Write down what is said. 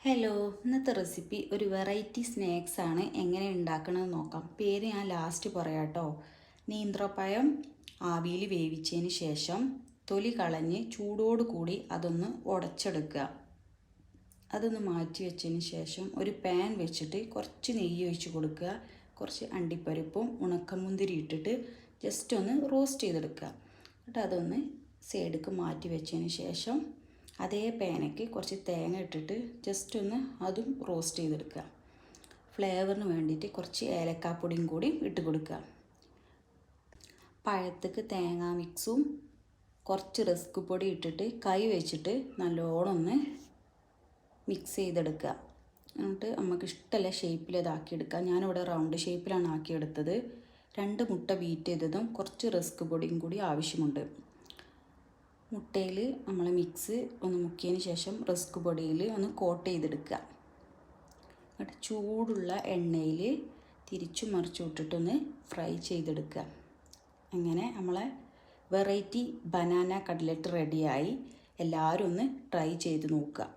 Hello, ഇന്നത്തെ recipe ഒരു variety snacks ആണ്. എങ്ങനെ ഉണ്ടാക്കണമെന്ന് നോക്കാം. പേര് ഞാൻ ലാസ്റ്റ് പറയാം കേട്ടോ. നീന്ത്രപ്പഴം ആവിയിൽ വേവിച്ചതിന് ശേഷം തൊലി കളഞ്ഞ് ചൂടോട് കൂടി അതൊന്ന് ഉടച്ചെടുക്കുക. അതൊന്ന് മാറ്റി വെച്ചതിന് ശേഷം ഒരു പാൻ വെച്ചിട്ട് കുറച്ച് നെയ്യ് ഒഴിച്ച് കൊടുക്കുക. കുറച്ച് അണ്ടിപ്പരിപ്പും ഉണക്കമുന്തിരി ഇട്ടിട്ട് ജസ്റ്റ് ഒന്ന് റോസ്റ്റ് ചെയ്തെടുക്കുക. എന്നിട്ട് അതൊന്ന് സൈഡിലേക്ക് മാറ്റി വെച്ചതിന് ശേഷം അതേ പാനയ്ക്ക് കുറച്ച് തേങ്ങ ഇട്ടിട്ട് ജസ്റ്റ് ഒന്ന് അതും റോസ്റ്റ് ചെയ്തെടുക്കുക. ഫ്ലേവറിന് വേണ്ടിയിട്ട് കുറച്ച് ഏലക്കാപ്പൊടിയും കൂടി ഇട്ട് കൊടുക്കുക. പഴത്തേക്ക് തേങ്ങ മിക്സും കുറച്ച് റസ്ക് പൊടി ഇട്ടിട്ട് കൈ വെച്ചിട്ട് നല്ലോണം ഒന്ന് മിക്സ് ചെയ്തെടുക്കുക. എന്നിട്ട് നമുക്ക് ഇഷ്ടമുള്ള ഷേപ്പിൽ ഇതാക്കിയെടുക്കുക. ഞാനിവിടെ റൗണ്ട് ഷേപ്പിലാണ് ആക്കിയെടുത്തത്. 2 മുട്ട ബീറ്റ് ചെയ്തതും കുറച്ച് റസ്ക് പൊടിയും കൂടി ആവശ്യമുണ്ട്. മുട്ടയിൽ നമ്മൾ മിക്സ് ഒന്ന് മുക്കിയതിന് ശേഷം റസ്ക് പൊടിയിൽ ഒന്ന് കോട്ട് ചെയ്തെടുക്കുക. എന്നിട്ട് ചൂടുള്ള എണ്ണയിൽ തിരിച്ചു മറിച്ചു വിട്ടിട്ടൊന്ന് ഫ്രൈ ചെയ്തെടുക്കുക. അങ്ങനെ നമ്മളെ വെറൈറ്റി ബനാന കട്ട്ലറ്റ് റെഡിയായി. എല്ലാവരും ഒന്ന് ട്രൈ ചെയ്ത് നോക്കുക.